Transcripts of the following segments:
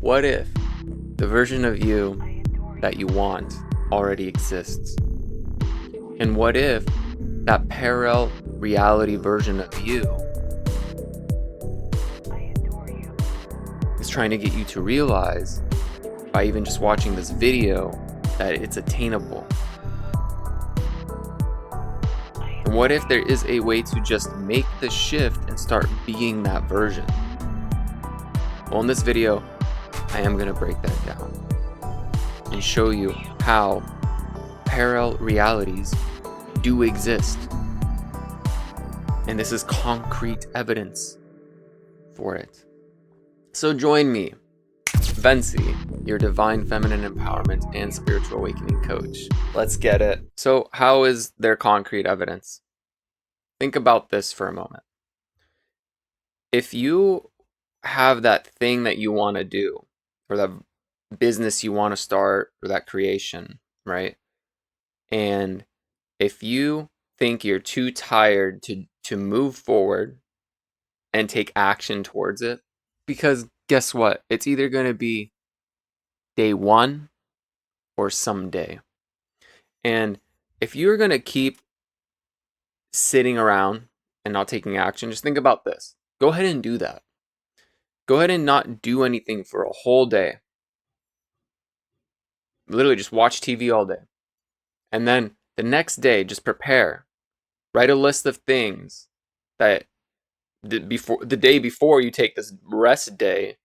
What if the version of you that you want already exists? And what if that parallel reality version of you is trying to get you to realize, by even just watching this video, that it's attainable? And what if there is a way to just make the shift and start being that version? Well, in this video, I am going to break that down and show you how parallel realities do exist. And this is concrete evidence for it. So join me, Ventzi, your divine feminine empowerment and spiritual awakening coach. Let's get it. So how is there concrete evidence? Think about this for a moment. If you have that thing that you want to do, or that business you want to start, or that creation, right? And if you think you're too tired to move forward and take action towards it, because guess what? It's either going to be day one or someday. And if you're going to keep sitting around and not taking action, just think about this. Go ahead and do that. Go ahead and not do anything for a whole day. Literally just watch TV all day. And then the next day, just prepare. Write a list of things that the day before you take this rest day,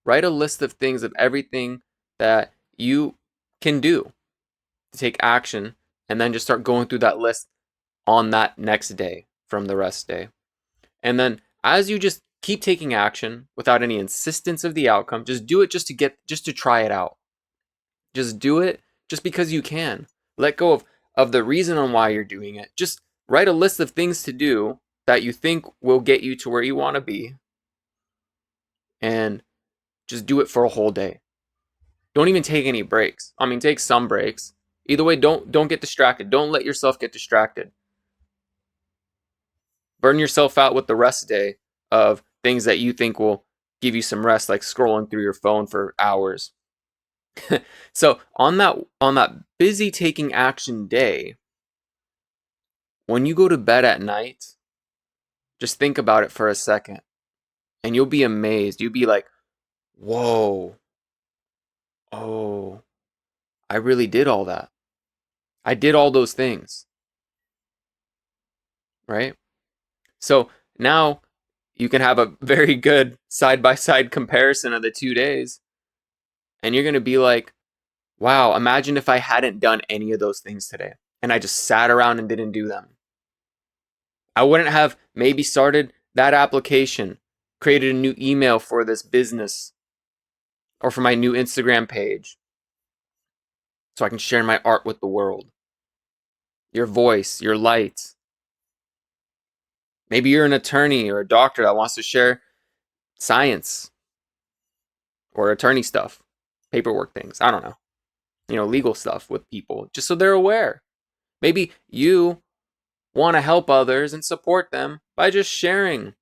write a list of things, of everything that you can do to take action, and then just start going through that list on that next day from the rest day. And then as you just keep taking action without any insistence of the outcome, just do it just to try it out. Just do it just because you can. Let go of the reason on why you're doing it. Just write a list of things to do that you think will get you to where you want to be, and just do it for a whole day. Don't even take any breaks. I mean, take some breaks. Either way, don't get distracted. Don't let yourself get distracted. Burn yourself out with the rest day of things that you think will give you some rest, like scrolling through your phone for hours. So on that busy taking action day, when you go to bed at night, just think about it for a second, and you'll be amazed. You'll be like, whoa, oh, I really did all that. I did all those things, right? So now you can have a very good side-by-side comparison of the 2 days, and you're going to be like, wow, imagine if I hadn't done any of those things today and I just sat around and didn't do them. I wouldn't have maybe started that application, created a new email for this business or for my new Instagram page so I can share my art with the world. Your voice, your light. Maybe you're an attorney or a doctor that wants to share science or attorney stuff, paperwork things. I don't know. Legal stuff with people, just so they're aware. Maybe you want to help others and support them by just sharing.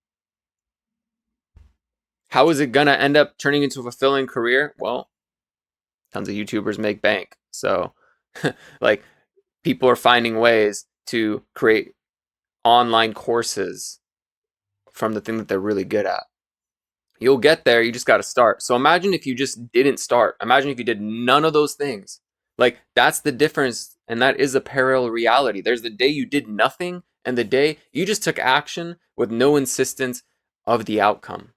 How is it going to end up turning into a fulfilling career? Well, tons of YouTubers make bank. So, like, people are finding ways to create online courses from the thing that they're really good at. You'll get there, you just got to start. So imagine if you just didn't start. Imagine if you did none of those things. Like, that's the difference, and that is a parallel reality. There's the day you did nothing, and the day you just took action with no insistence of the outcome.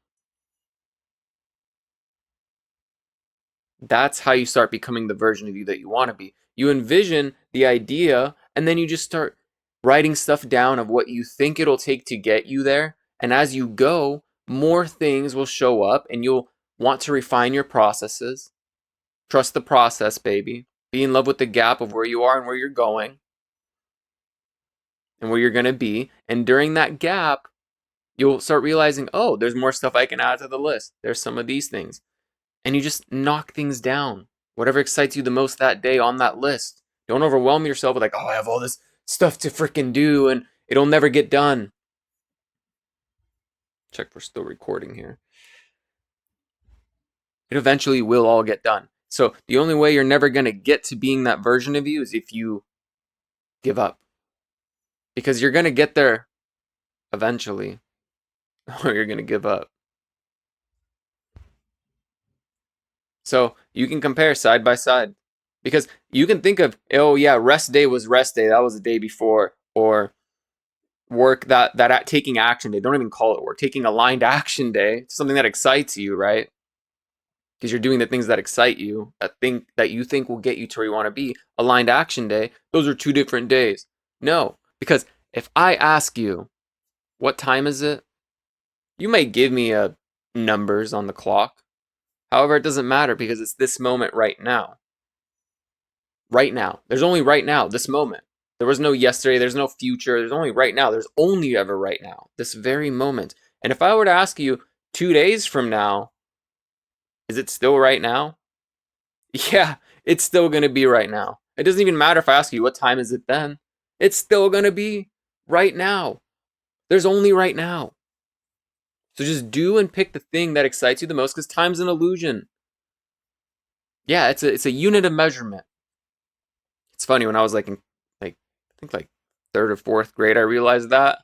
That's how you start becoming the version of you that you want to be. You envision the idea, and then you just start writing stuff down of what you think it'll take to get you there. And as you go, more things will show up, and you'll want to refine your processes. Trust the process, baby. Be in love with the gap of where you are and where you're going and where you're going to be. And during that gap, you'll start realizing, oh, there's more stuff I can add to the list. There's some of these things. And you just knock things down. Whatever excites you the most that day on that list. Don't overwhelm yourself with like, oh, I have all this stuff to freaking do and it'll never get done. Check, we're still recording here. It eventually will all get done. So the only way you're never going to get to being that version of you is if you give up. Because you're going to get there eventually, or you're going to give up. So you can compare side by side. Because you can think of, oh yeah, rest day was rest day. That was the day before. Or work that taking action day. Don't even call it work. Taking aligned action day. Something that excites you, right? Because you're doing the things that excite you, that you think will get you to where you want to be. Aligned action day. Those are two different days. No, because if I ask you, what time is it? You may give me a numbers on the clock. However, it doesn't matter because it's this moment right now. Right now. There's only right now, this moment. There was no yesterday, there's no future, there's only right now. There's only ever right now, this very moment. And if I were to ask you 2 days from now, is it still right now? Yeah, it's still going to be right now. It doesn't even matter if I ask you what time is it then. It's still going to be right now. There's only right now. So just do and pick the thing that excites you the most because time's an illusion. Yeah, it's a unit of measurement. It's funny when I was like in I think like 3rd or 4th grade I realized that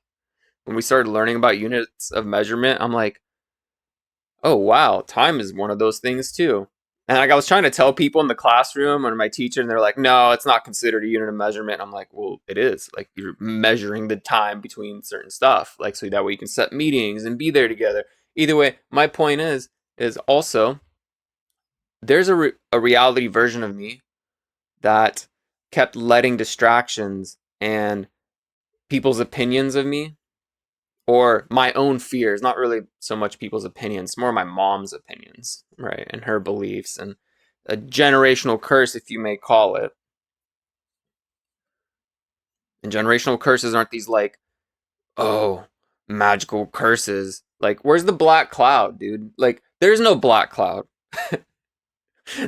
when we started learning about units of measurement, I'm like, "Oh wow, time is one of those things too." And like I was trying to tell people in the classroom or my teacher and they're like, "No, it's not considered a unit of measurement." I'm like, "Well, it is. Like you're measuring the time between certain stuff, like so that way you can set meetings and be there together." Either way, my point is also there's a reality version of me that kept letting distractions and people's opinions of me or my own fears, not really so much people's opinions, more my mom's opinions, right? And her beliefs and a generational curse, if you may call it. And generational curses aren't these like, oh, magical curses. Like, where's the black cloud, dude? Like, there's no black cloud.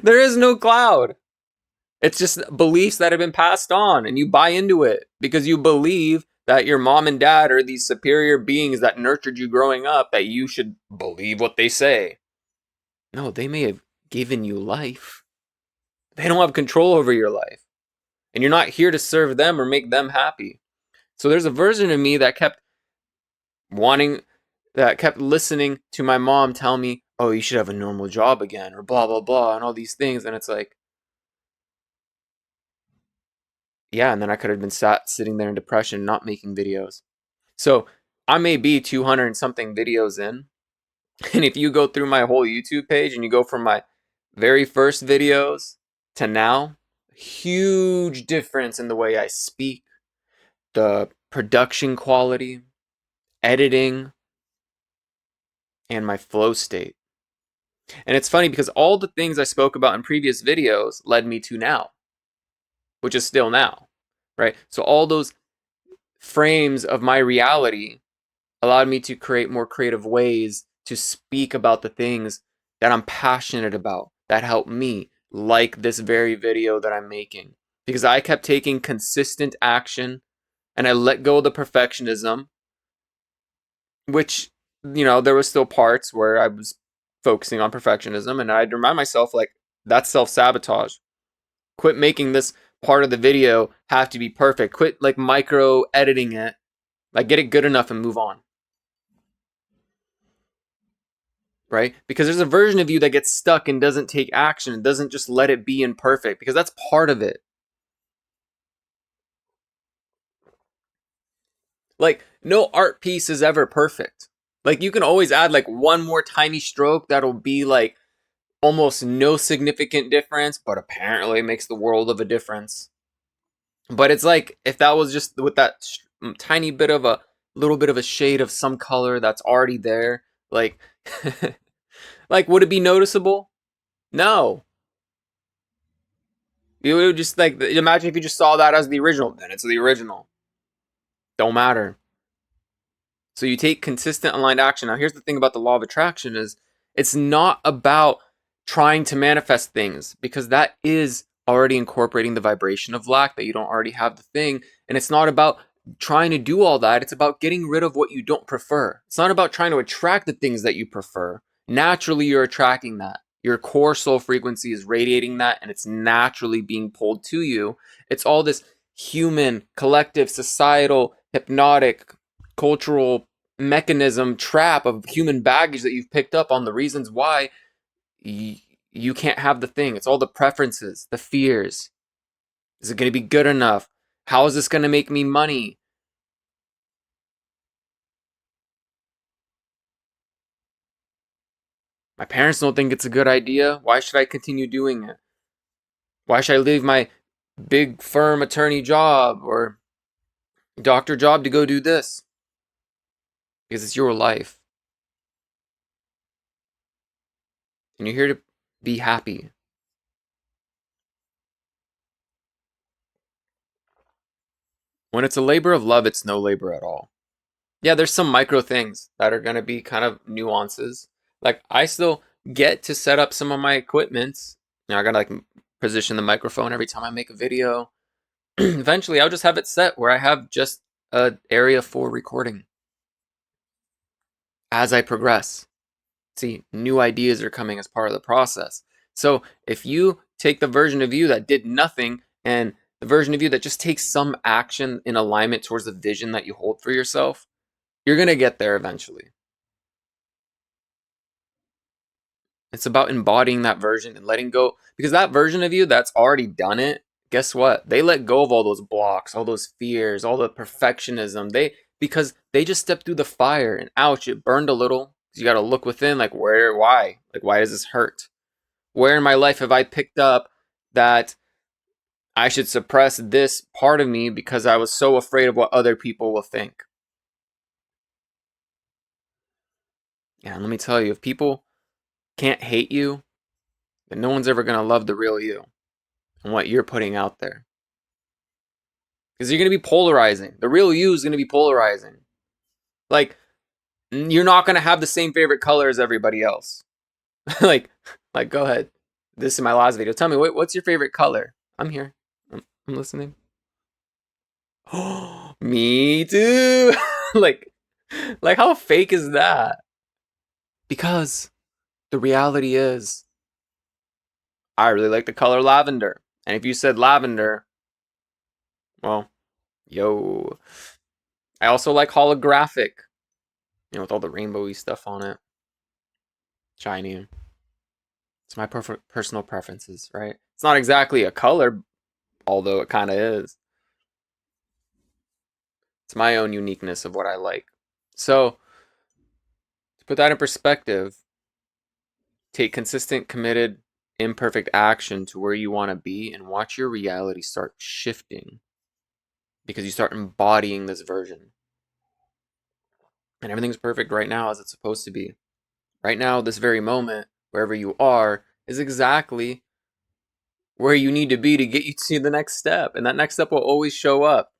There is no cloud. It's just beliefs that have been passed on, and you buy into it because you believe that your mom and dad are these superior beings that nurtured you growing up, that you should believe what they say. No, they may have given you life. They don't have control over your life. And you're not here to serve them or make them happy. So there's a version of me that kept listening to my mom tell me, oh, you should have a normal job again, or blah, blah, blah, and all these things. And it's like, yeah, and then I could have been sitting there in depression, not making videos. So I may be 200 and something videos in. And if you go through my whole YouTube page and you go from my very first videos to now, huge difference in the way I speak, the production quality, editing, and my flow state. And it's funny because all the things I spoke about in previous videos led me to now, which is still now, right? So all those frames of my reality allowed me to create more creative ways to speak about the things that I'm passionate about, that help me, like this very video that I'm making. Because I kept taking consistent action and I let go of the perfectionism, which, there was still parts where I was focusing on perfectionism, and I'd remind myself, like, that's self-sabotage. Quit making this part of the video have to be perfect. Quit, like, micro editing it. Like, get it good enough and move on. Right? Because there's a version of you that gets stuck and doesn't take action and doesn't just let it be imperfect, because that's part of it. Like, no art piece is ever perfect. Like, you can always add like one more tiny stroke that'll be like almost no significant difference, but apparently makes the world of a difference. But it's like if that was just with that tiny bit of a little bit of a shade of some color that's already there, like, like, would it be noticeable? No. You would just like imagine if you just saw that as the original, then it's the original. Don't matter. So you take consistent aligned action. Now here's the thing about the law of attraction is it's not about trying to manifest things, because that is already incorporating the vibration of lack, that you don't already have the thing. And it's not about trying to do all that. It's about getting rid of what you don't prefer. It's not about trying to attract the things that you prefer. Naturally, you're attracting that. Your core soul frequency is radiating that, and it's naturally being pulled to you. It's all this human, collective, societal, hypnotic, cultural mechanism trap of human baggage that you've picked up on the reasons why you can't have the thing. It's all the preferences, the fears. Is it going to be good enough? How is this going to make me money? My parents don't think it's a good idea. Why should I continue doing it? Why should I leave my big firm attorney job or doctor job to go do this? Because it's your life. And you're here to be happy. When it's a labor of love, it's no labor at all. Yeah, there's some micro things that are going to be kind of nuances. Like, I still get to set up some of my equipment. I got to like position the microphone every time I make a video. Eventually, I'll just have it set where I have just an area for recording as I progress. See, new ideas are coming as part of the process. So if you take the version of you that did nothing and the version of you that just takes some action in alignment towards the vision that you hold for yourself, you're going to get there eventually. It's about embodying that version and letting go, because that version of you that's already done it, guess what? They let go of all those blocks, all those fears, all the perfectionism. Because they just stepped through the fire and ouch, it burned a little. You got to look within, like why? Like, why does this hurt? Where in my life have I picked up that I should suppress this part of me because I was so afraid of what other people will think? Yeah, and let me tell you, if people can't hate you, then no one's ever going to love the real you and what you're putting out there. Because you're going to be polarizing. The real you is going to be polarizing. Like, you're not going to have the same favorite color as everybody else. like, go ahead. This is my last video. Tell me, what's your favorite color? I'm here. I'm listening. Oh, me too. like, how fake is that? Because the reality is, I really like the color lavender. And if you said lavender, well, yo. I also like holographic, with all the rainbowy stuff on it. Shiny. It's my personal preferences, right? It's not exactly a color, although it kind of is. It's my own uniqueness of what I like. So, to put that in perspective, take consistent, committed, imperfect action to where you want to be and watch your reality start shifting because you start embodying this version. And everything's perfect right now as it's supposed to be. Right now, this very moment, wherever you are, is exactly where you need to be to get you to the next step. And that next step will always show up.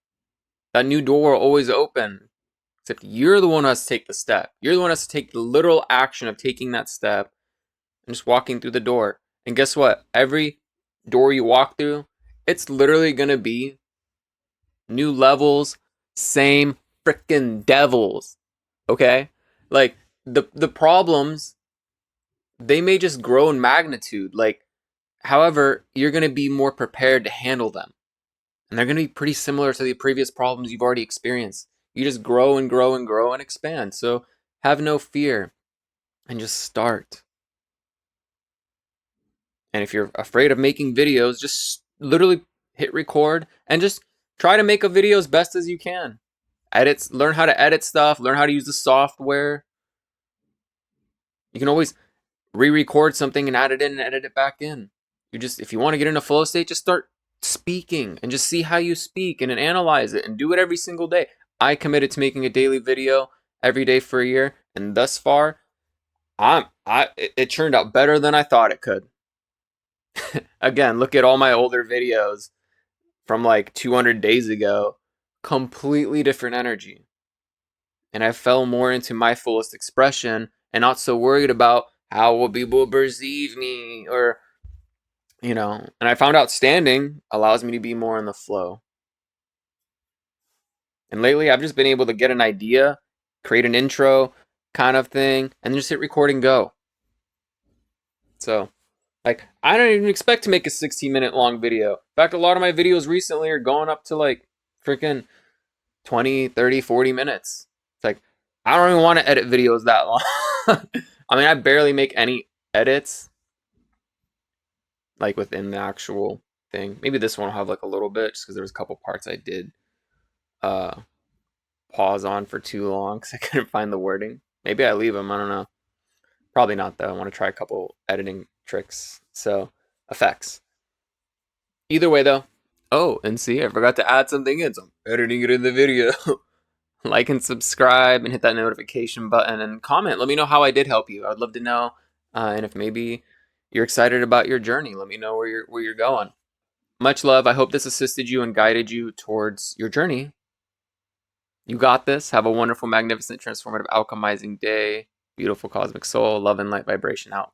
That new door will always open. Except you're the one who has to take the step. You're the one who has to take the literal action of taking that step and just walking through the door. And guess what? Every door you walk through, it's literally going to be new levels, same freaking devils. Okay? Like, the problems, they may just grow in magnitude. However, you're going to be more prepared to handle them. And they're going to be pretty similar to the previous problems you've already experienced. You just grow and grow and grow and expand. So have no fear and just start. And if you're afraid of making videos, just literally hit record and just try to make a video as best as you can. Learn how to edit stuff, learn how to use the software. You can always re-record something and add it in and edit it back in. If you want to get in a flow state, just start speaking and just see how you speak and then analyze it and do it every single day. I committed to making a daily video every day for a year, and thus far, it turned out better than I thought it could. Again, look at all my older videos from like 200 days ago. Completely different energy. And I fell more into my fullest expression and not so worried about how will people perceive me and I found out standing allows me to be more in the flow. And lately I've just been able to get an idea, create an intro kind of thing, and just hit record and go. So, like, I don't even expect to make a 16-minute long video. In fact, a lot of my videos recently are going up to like freaking 20, 30, 40 minutes. It's like, I don't even want to edit videos that long. I mean, I barely make any edits, like within the actual thing. Maybe this one will have like a little bit, just because there was a couple parts I did uh pause on for too long because I couldn't find the wording. Maybe I leave them. I don't know. Probably not though. I want to try a couple editing tricks. So effects. Either way though. Oh, and see, I forgot to add something in, so I'm editing it in the video. Like and subscribe and hit that notification button and comment. Let me know how I did help you. I'd love to know. And if maybe you're excited about your journey, let me know where you're going. Much love. I hope this assisted you and guided you towards your journey. You got this. Have a wonderful, magnificent, transformative, alchemizing day. Beautiful cosmic soul. Love and light vibration out.